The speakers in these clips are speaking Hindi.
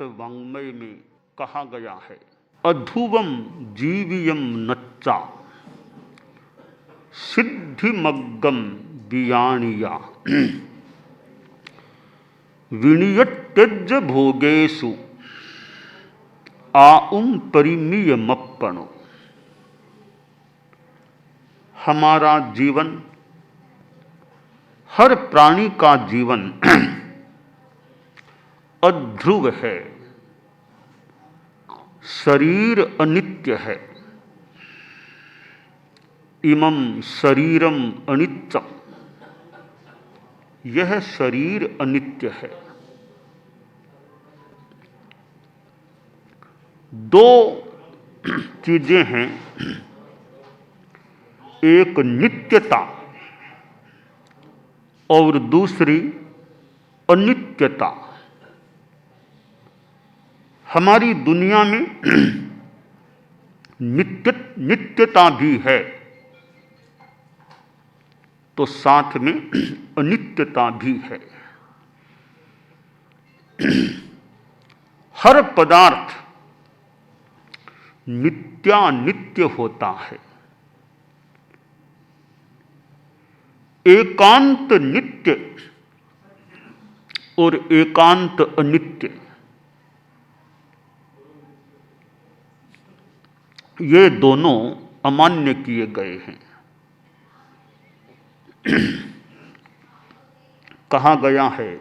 वाङ्मय में कहा गया है, अधुवम जीवियम नच्चा सिद्धिमग्गम वियाणिया विनियत्यज्य भोगेषु आउम परिमीयमप्पणो। हमारा जीवन, हर प्राणी का जीवन अध्रुव है, शरीर अनित्य है। इमं शरीरम अनित्यम, यह शरीर अनित्य है। दो चीजें हैं, एक नित्यता और दूसरी अनित्यता। हमारी दुनिया में नित्यता भी है तो साथ में अनित्यता भी है। हर पदार्थ नित्यानित्य होता है। एकांत नित्य और एकांत अनित्य, ये दोनों अमान्य किए गए हैं। कहा गया है,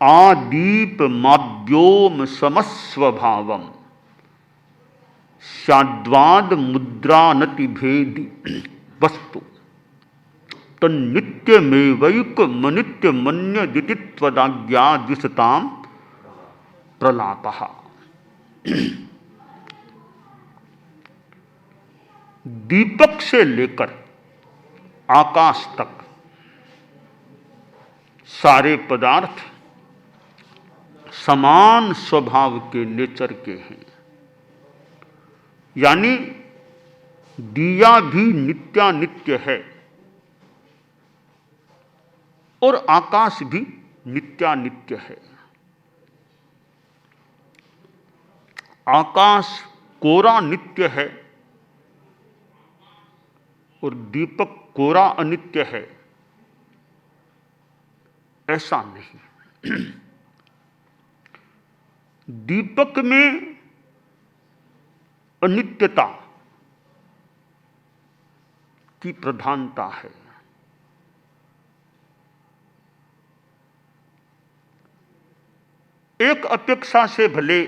आदीप माव्योम समस्वभावम शाद्वाद मुद्रानति भेदी वस्तु तन्नित्यमेवैक मनित्य मन्य दितित्वदाज्ञा द्विषताम प्रलापः। दीपक से लेकर आकाश तक सारे पदार्थ समान स्वभाव के नेचर के हैं। यानी दिया भी नित्यानित्य है और आकाश भी नित्यानित्य है। आकाश कोरा नित्य है और दीपक कोरा अनित्य है, ऐसा नहीं। दीपक में अनित्यता की प्रधानता है। एक अपेक्षा से भले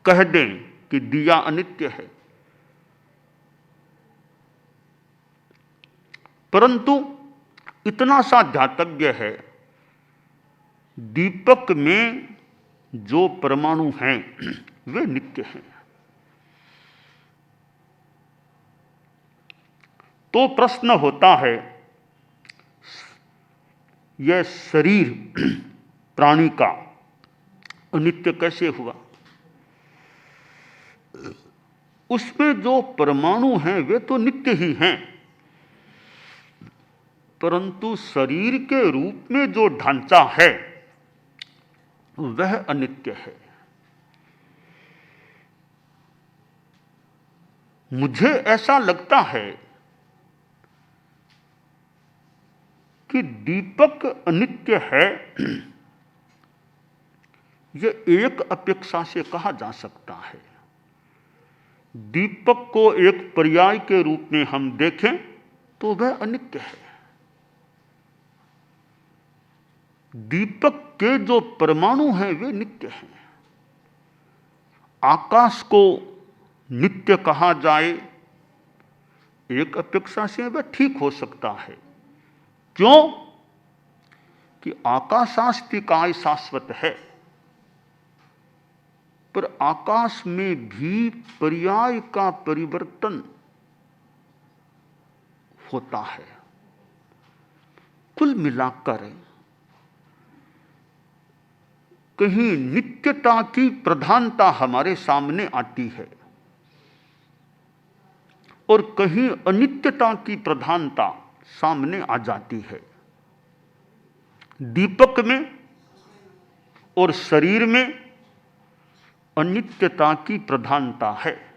कह दें कि दिया अनित्य है, परंतु इतना सा ध्यातव्य है, दीपक में जो परमाणु हैं वे नित्य हैं। तो प्रश्न होता है, यह शरीर प्राणी का अनित्य कैसे हुआ? उसमें जो परमाणु हैं वे तो नित्य ही हैं, परंतु शरीर के रूप में जो ढांचा है वह अनित्य है। मुझे ऐसा लगता है कि दीपक अनित्य है, यह एक अपेक्षा से कहा जा सकता है। दीपक को एक पर्याय के रूप में हम देखें तो वह अनित्य है। दीपक के जो परमाणु हैं वे नित्य हैं। आकाश को नित्य कहा जाए, एक अपेक्षा से वह ठीक हो सकता है। क्यों? कि आकाशास्तिकाय शाश्वत है, पर आकाश में भी पर्याय का परिवर्तन होता है। कुल मिलाकर कहीं नित्यता की प्रधानता हमारे सामने आती है और कहीं अनित्यता की प्रधानता सामने आ जाती है। दीपक में और शरीर में अनित्यता की प्रधानता है,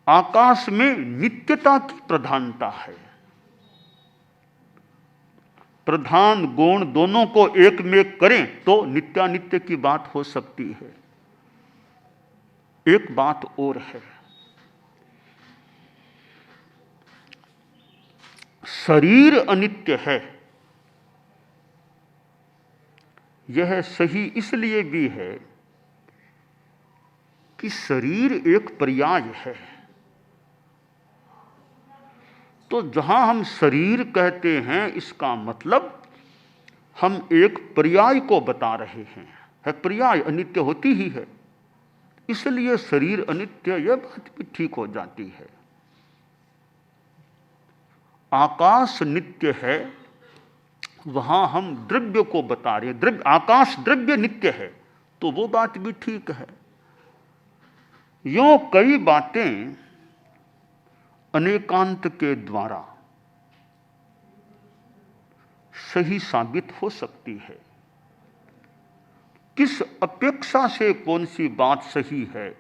आकाश में नित्यता की प्रधानता है। प्रधान गौण दोनों को एक में करें तो नित्यानित्य की बात हो सकती है। एक बात और है, शरीर अनित्य है। यह सही इसलिए भी है कि शरीर एक पर्याय है। तो जहां हम शरीर कहते हैं इसका मतलब हम एक पर्याय को बता रहे हैं। है पर्याय अनित्य होती ही है, इसलिए शरीर अनित्य, यह बात भी ठीक हो जाती है। आकाश नित्य है, वहां हम द्रव्य को बता रहे हैं, द्रव्य आकाश द्रव्य नित्य है, तो वो बात भी ठीक है। यों कई बातें अनेकांत के द्वारा सही साबित हो सकती है। किस अपेक्षा से कौन सी बात सही है,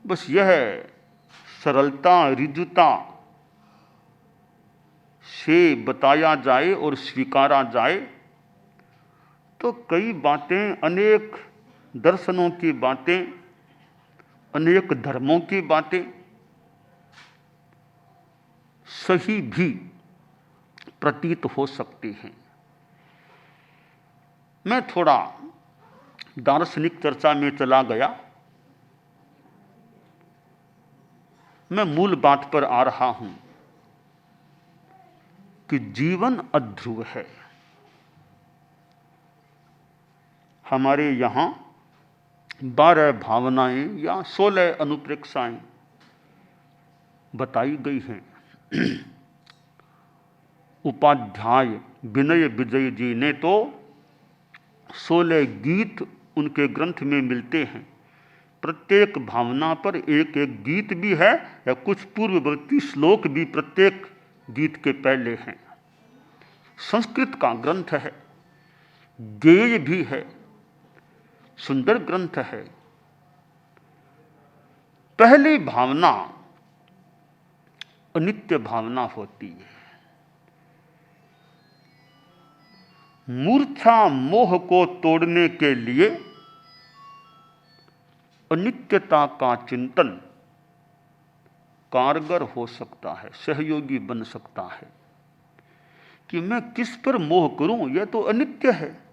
बस यह सरलता ऋजुता से बताया जाए और स्वीकारा जाए तो कई बातें, अनेक दर्शनों की बातें, अनेक धर्मों की बातें सही भी प्रतीत हो सकती हैं। मैं थोड़ा दार्शनिक चर्चा में चला गया, मैं मूल बात पर आ रहा हूं कि जीवन अध्रुव है। हमारे यहां 12 भावनाएं या 16 अनुप्रेक्षाएं बताई गई हैं। उपाध्याय विनय विजय जी ने तो 16 गीत उनके ग्रंथ में मिलते हैं। प्रत्येक भावना पर एक एक गीत भी है, या कुछ पूर्ववर्ती श्लोक भी प्रत्येक गीत के पहले हैं। संस्कृत का ग्रंथ है, गेय भी है, सुंदर ग्रंथ है। पहली भावना अनित्य भावना होती है। मूर्छा मोह को तोड़ने के लिए अनित्यता का चिंतन कारगर हो सकता है, सहयोगी बन सकता है। कि मैं किस पर मोह करूं, यह तो अनित्य है,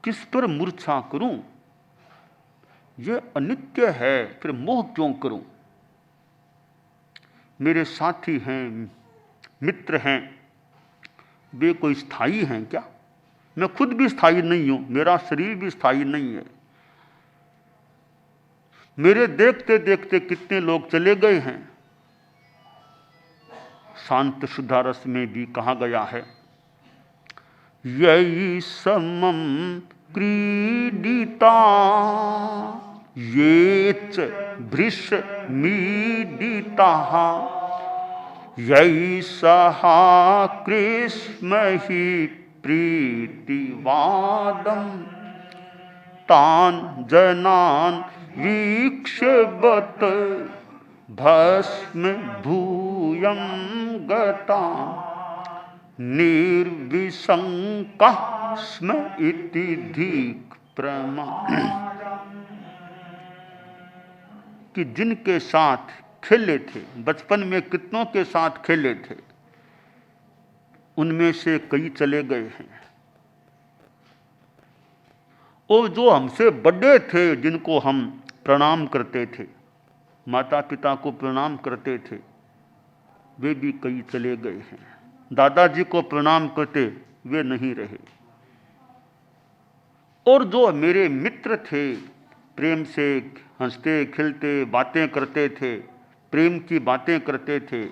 किस पर मूर्छा करूं, यह अनित्य है, फिर मोह क्यों करूं। मेरे साथी हैं, मित्र हैं, वे कोई स्थायी हैं क्या? मैं खुद भी स्थायी नहीं हूं, मेरा शरीर भी स्थायी नहीं है। मेरे देखते देखते कितने लोग चले गए हैं। शांत सुधारस में भी कहा गया है, यही समम क्रीडिता ये च भृश मीडिता यही सहा कृष्म ही प्रीतिवादम तान जनान वीक्षबत भस्म भूयं गता निर्विशंका स्म इति धीक प्रमा। कि जिनके साथ खेले थे, बचपन में कितनों के साथ खेले थे, उनमें से कई चले गए हैं। और जो हमसे बड़े थे, जिनको हम प्रणाम करते थे, माता पिता को प्रणाम करते थे, वे भी कई चले गए हैं। दादाजी को प्रणाम करते, वे नहीं रहे। और जो मेरे मित्र थे, प्रेम से हंसते खिलते बातें करते थे, प्रेम की बातें करते थे,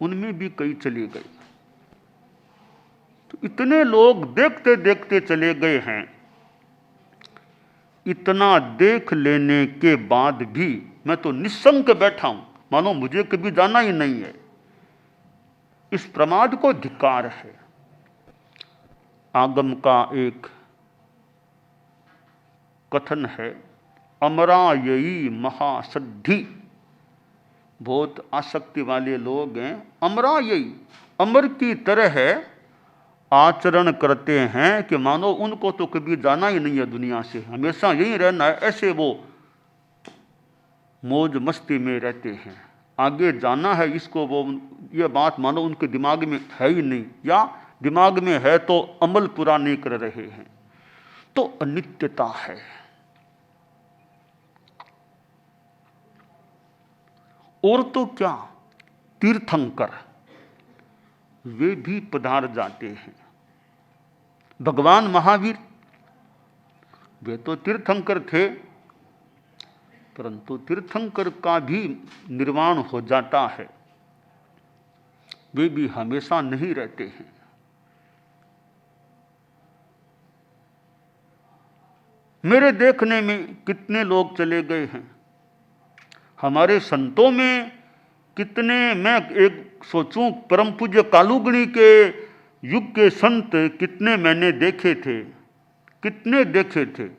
उनमें भी कई चले गए। तो इतने लोग देखते देखते चले गए हैं। इतना देख लेने के बाद भी मैं तो निशंक बैठा हूं, मानो मुझे कभी जाना ही नहीं है। इस प्रमाद को धिक्कार है। आगम का एक कथन है, अमराययी महासद्धि। बहुत आसक्ति वाले लोग हैं, अमराययी, अमर की तरह आचरण करते हैं कि मानो उनको तो कभी जाना ही नहीं है दुनिया से, हमेशा यही रहना है। ऐसे वो मौज मस्ती में रहते हैं, आगे जाना है इसको वो, ये बात मानो उनके दिमाग में है ही नहीं, या दिमाग में है तो अमल पूरा नहीं कर रहे हैं। तो अनित्यता है। और तो क्या, तीर्थंकर वे भी पधार जाते हैं। भगवान महावीर वे तो तीर्थंकर थे, परंतु तीर्थंकर का भी निर्वाण हो जाता है, वे भी हमेशा नहीं रहते हैं। मेरे देखने में कितने लोग चले गए हैं, हमारे संतों में कितने, मैं एक सोचूं परम पूज्य कालूगणी के युग के संत कितने मैंने देखे थे, कितने देखे थे,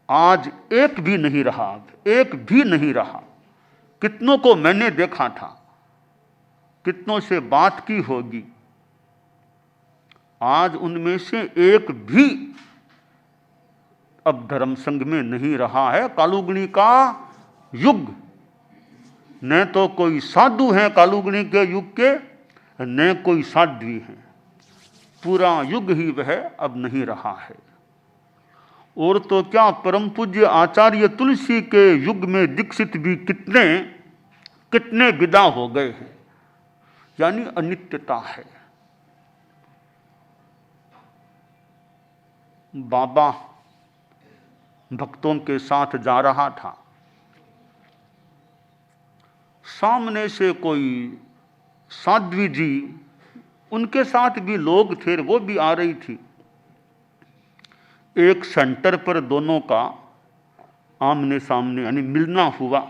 आज एक भी नहीं रहा, एक भी नहीं रहा। कितनों को मैंने देखा था, कितनों से बात की होगी, आज उनमें से एक भी अब धर्म संघ में नहीं रहा है। कालूगणी का युग, न तो कोई साधु हैं कालूगणी के युग के, न कोई साध्वी हैं, पूरा युग ही वह अब नहीं रहा है। और तो क्या, परम पूज्य आचार्य तुलसी के युग में दीक्षित भी कितने कितने विदा हो गए हैं। यानी अनित्यता है। बाबा भक्तों के साथ जा रहा था, सामने से कोई साध्वी जी, उनके साथ भी लोग थे, वो भी आ रही थी। एक सेंटर पर दोनों का आमने सामने यानी मिलना हुआ।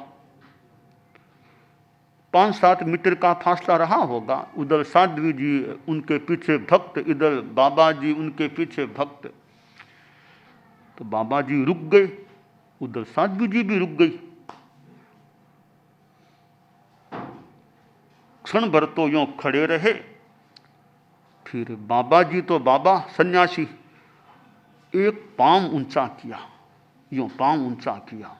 5-7 मीटर का फासला रहा होगा। उधर साध्वी जी, उनके पीछे भक्त, इधर बाबा जी, उनके पीछे भक्त। तो बाबा जी रुक गए, उधर साध्वी जी भी रुक गई। क्षण भर तो यूं खड़े रहे, फिर बाबा जी तो बाबा सन्यासी, एक पांव ऊंचा किया, यूं पांव ऊंचा किया,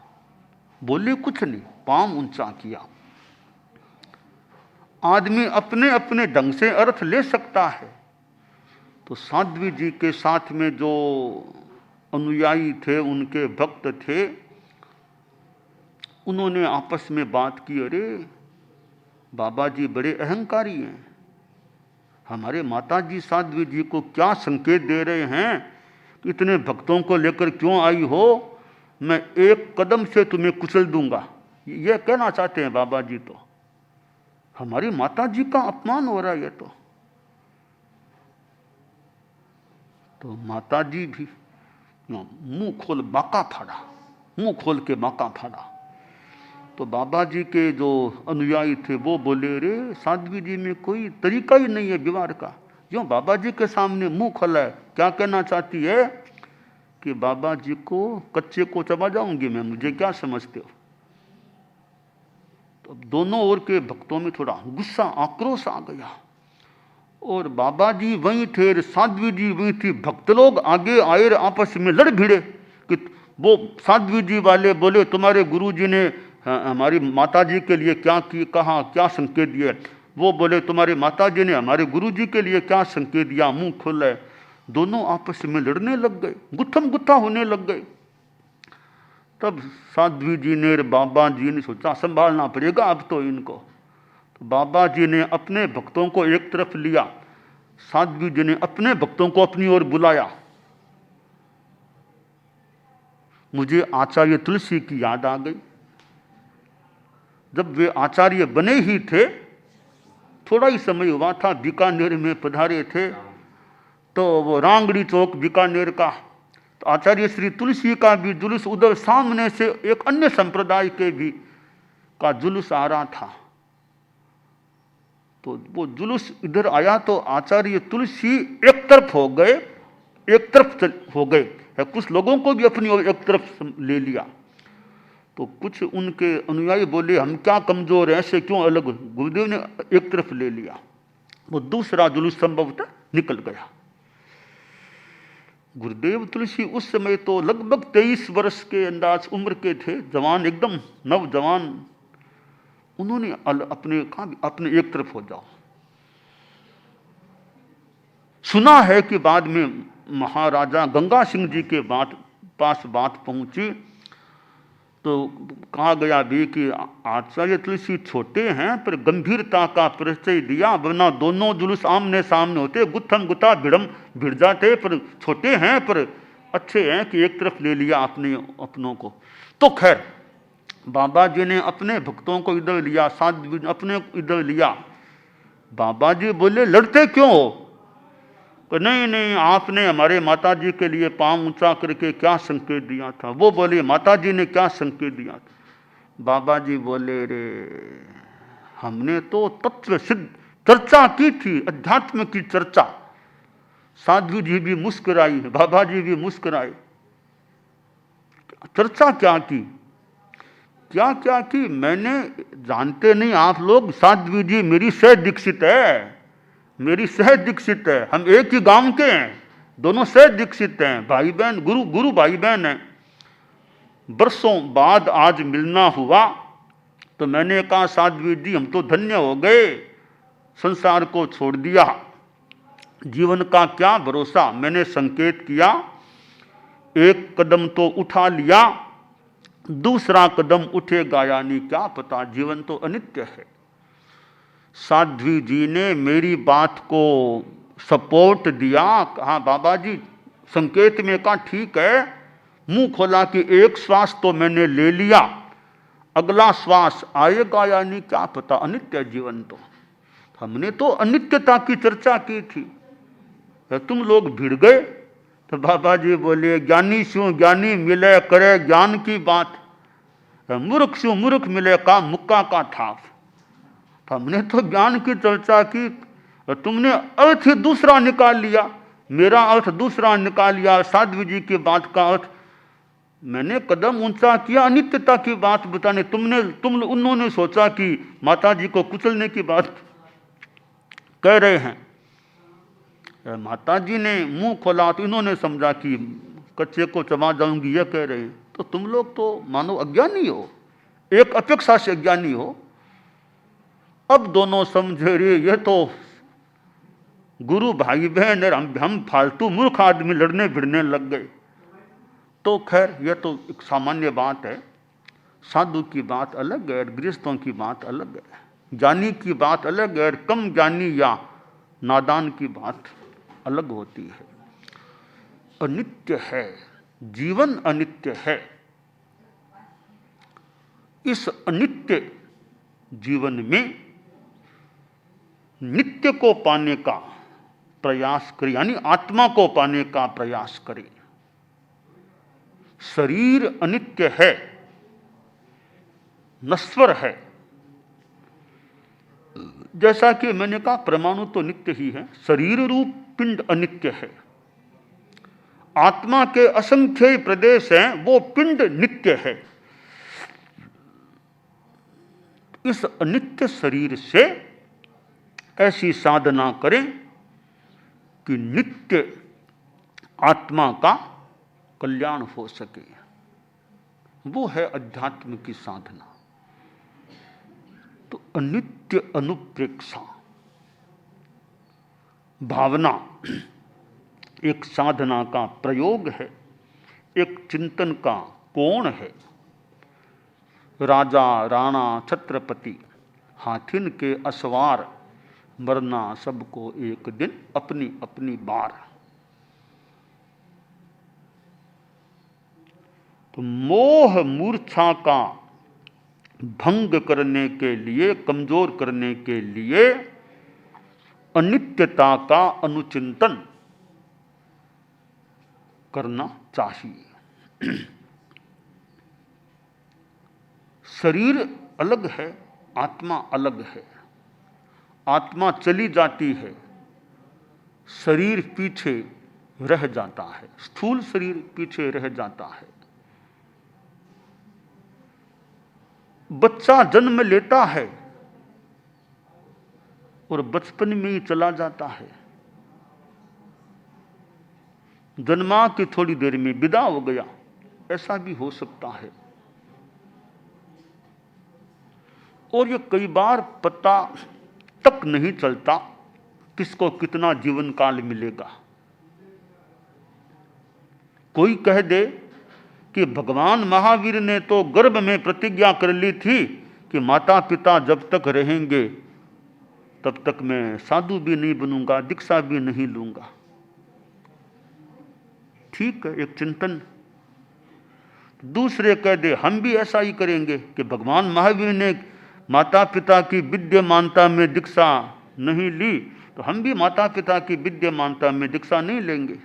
बोले कुछ नहीं, पांव ऊंचा किया। आदमी अपने अपने ढंग से अर्थ ले सकता है। तो साध्वी जी के साथ में जो अनुयायी थे, उनके भक्त थे, उन्होंने आपस में बात की, अरे बाबा जी बड़े अहंकारी हैं, हमारे माता जी साध्वी जी को क्या संकेत दे रहे हैं, इतने भक्तों को लेकर क्यों आई हो, मैं एक कदम से तुम्हें कुचल दूंगा, ये कहना चाहते हैं बाबा जी। तो हमारी माता जी का अपमान हो रहा है ये तो माता जी भी मुंह खोल बाका फाड़ा, मुंह खोल के बाका फाड़ा। तो बाबा जी के जो अनुयायी थे वो बोले, रे साध्वी जी में कोई तरीका ही नहीं है व्यवहार का, क्यों बाबा जी के सामने मुंह खोला है, क्या कहना चाहती है कि बाबा जी को कच्चे को चबा जाऊंगी मैं, मुझे क्या समझते हो। तो दोनों ओर के भक्तों में थोड़ा गुस्सा, आक्रोश आ गया। और बाबा जी वहीं थे, साध्वी जी वहीं थी, भक्त लोग आगे आए, आपस में लड़ भिड़े कि वो साध्वी जी वाले बोले तुम्हारे गुरु जी ने हमारी माता जी के लिए क्या कहा, क्या संकेत दिया। वो बोले तुम्हारी माता जी ने हमारे गुरु जी के लिए क्या संकेत दिया, मुंह खोला है। दोनों आपस में लड़ने लग गए, गुत्थम गुत्था होने लग गए। तब साध्वी जी ने, बाबा जी ने सोचा संभालना पड़ेगा अब तो इनको। तो बाबा जी ने अपने भक्तों को एक तरफ लिया, साध्वी जी ने अपने भक्तों को अपनी ओर बुलाया। मुझे आचार्य तुलसी की याद आ गई। जब वे आचार्य बने ही थे, थोड़ा ही समय हुआ था, बीकानेर में पधारे थे, तो वो रांगड़ी चौक बीकानेर का, तो आचार्य श्री तुलसी का भी जुलूस, उधर सामने से एक अन्य संप्रदाय के भी का जुलूस आ रहा था। तो वो जुलूस इधर आया तो आचार्य तुलसी एक तरफ हो गए, एक तरफ हो गए। कुछ लोगों को भी अपनी ओर एक तरफ ले लिया। तो कुछ उनके अनुयायी बोले हम क्या कमजोर हैं, ऐसे क्यों अलग। गुरुदेव ने एक तरफ ले लिया, वो दूसरा जुलूस संभवतः निकल गया। गुरुदेव तुलसी उस समय तो लगभग 23 वर्ष के अंदाज उम्र के थे, जवान, एकदम नवजवान। उन्होंने अपने कहा अपने एक तरफ हो जाओ। सुना है कि बाद में महाराजा गंगा सिंह जी के पास बात पहुंची तो कहा गया भी कि आचार्य तुलसी छोटे हैं पर गंभीरता का परिचय दिया, वरना दोनों जुलूस आमने सामने होते, गुत्थम गुत्ता भिड़ जाते, पर छोटे हैं पर अच्छे हैं कि एक तरफ ले लिया अपनों को। तो खैर बाबा जी ने अपने भक्तों को इधर लिया, साधु अपने इधर लिया। बाबा जी बोले लड़ते क्यों हो? तो नहीं, आपने हमारे माता जी के लिए पांव ऊंचा करके क्या संकेत दिया था। वो बोले माता जी ने क्या संकेत दिया था? बाबा जी बोले रे हमने तो तत्व सिद्ध चर्चा की थी, अध्यात्म की चर्चा। साधु जी भी मुस्कुराई, बाबा जी भी मुस्कुराए। चर्चा क्या की? क्या की मैंने, जानते नहीं आप लोग, साध्वी जी मेरी सह दीक्षित है, मेरी सह दीक्षित है। हम एक ही गांव के हैं, दोनों सह दीक्षित हैं, भाई बहन, गुरु भाई बहन हैं। बरसों बाद आज मिलना हुआ तो मैंने कहा साध्वी जी हम तो धन्य हो गए, संसार को छोड़ दिया, जीवन का क्या भरोसा। मैंने संकेत किया, एक कदम तो उठा लिया, दूसरा कदम उठेगा या नहीं क्या पता, जीवन तो अनित्य है। साध्वी जी ने मेरी बात को सपोर्ट दिया, कहा बाबा जी संकेत में, कहा ठीक है। मुंह खोला कि एक श्वास तो मैंने ले लिया, अगला श्वास आएगा या नहीं क्या पता, अनित्य जीवन तो। हमने तो अनित्यता की चर्चा की थी, तुम लोग भिड़ गए। तो बाबा जी बोले ज्ञानी शू ज्ञानी मिले करे ज्ञान की बात, मूर्ख शू मूर्ख मिले का मुक्का का ठाफ। हमने तो ज्ञान की चर्चा की, तुमने अर्थ ही दूसरा निकाल लिया, मेरा अर्थ दूसरा निकाल लिया, साध्वी जी की बात का अर्थ। मैंने कदम ऊंचा किया अनित्यता की बात बताने, उन्होंने सोचा कि माता जी को कुचलने की बात कह रहे हैं। माता जी ने मुंह खोला तो इन्होंने समझा कि कच्चे को चबा जाऊंगी यह कह रहे हैं। तो तुम लोग तो मानो अज्ञानी हो, एक अपेक्षा से अज्ञानी हो। अब दोनों समझे रे ये तो गुरु भाई बहन, हम फालतू मूर्ख आदमी लड़ने भिड़ने लग गए। तो खैर यह तो एक सामान्य बात है, साधु की बात अलग है, गृहस्थों की बात अलग है, ज्ञानी की बात अलग है, कम ज्ञानी या नादान की बात अलग होती है। अनित्य है जीवन, अनित्य है। इस अनित्य जीवन में नित्य को पाने का प्रयास करें, यानी आत्मा को पाने का प्रयास करें। शरीर अनित्य है, नश्वर है। जैसा कि मैंने कहा परमाणु तो नित्य ही है, शरीर रूप पिंड अनित्य है। आत्मा के असंख्य प्रदेश हैं, वो पिंड नित्य है। इस अनित्य शरीर से ऐसी साधना करें कि नित्य आत्मा का कल्याण हो सके, वो है अध्यात्म की साधना। तो अनित्य अनुप्रेक्षा भावना एक साधना का प्रयोग है, एक चिंतन का कोण है। राजा राणा छत्रपति हाथिन के असवार, मरना सबको एक दिन अपनी अपनी बार। तो मोह मूर्छा का भंग करने के लिए, कमजोर करने के लिए अनित्यता का अनुचिंतन करना चाहिए। शरीर अलग है, आत्मा अलग है। आत्मा चली जाती है, शरीर पीछे रह जाता है, स्थूल शरीर पीछे रह जाता है। बच्चा जन्म लेता है और बचपन में ही चला जाता है, जन्मा की थोड़ी देर में विदा हो गया, ऐसा भी हो सकता है। और ये कई बार पता तक नहीं चलता किसको कितना जीवन काल मिलेगा। कोई कह दे कि भगवान महावीर ने तो गर्भ में प्रतिज्ञा कर ली थी कि माता पिता जब तक रहेंगे तब तक मैं साधु भी नहीं बनूंगा, दीक्षा भी नहीं लूंगा। ठीक है, एक चिंतन। दूसरे कह दे हम भी ऐसा ही करेंगे कि भगवान महावीर ने माता पिता की विद्यमानता में दीक्षा नहीं ली तो हम भी माता पिता की विद्यमानता में दीक्षा नहीं लेंगे।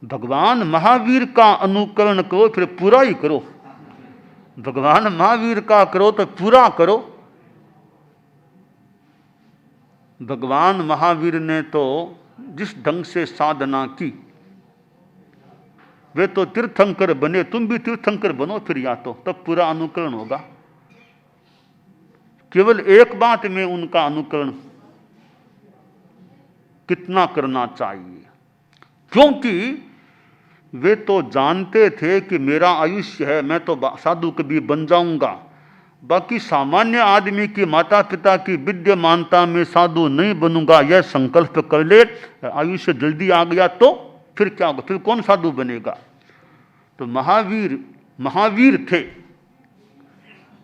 भगवान महावीर का अनुकरण करो फिर पूरा ही करो। भगवान महावीर का करो तो पूरा करो। भगवान महावीर ने तो जिस ढंग से साधना की, वे तो तीर्थंकर बने, तुम भी तीर्थंकर बनो फिर, या तो तब पूरा अनुकरण होगा। केवल एक बात में उनका अनुकरण कितना करना चाहिए, क्योंकि वे तो जानते थे कि मेरा आयुष्य है, मैं तो साधु कभी बन जाऊंगा। बाकी सामान्य आदमी की माता पिता की विद्यमानता में साधु नहीं बनूंगा, यह संकल्प कर ले, आयुष्य जल्दी आ गया तो फिर क्या होगा, फिर कौन साधु बनेगा। तो महावीर थे,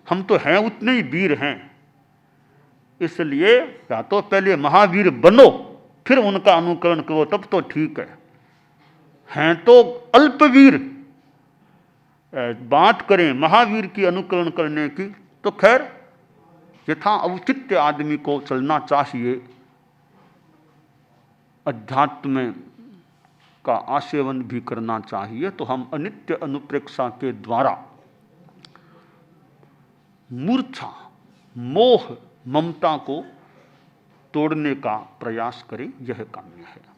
हम तो हैं उतने ही वीर हैं। इसलिए या तो पहले महावीर बनो फिर उनका अनुकरण करो, तब तो ठीक है। हैं तो अल्पवीर, बात करें महावीर की अनुकरण करने की तो खैर यथा औचित्य आदमी को चलना चाहिए। अध्यात्म का आसेवन भी करना चाहिए। तो हम अनित्य अनुप्रेक्षा के द्वारा मूर्छा, मोह, ममता को तोड़ने का प्रयास करें, यह काम्य है।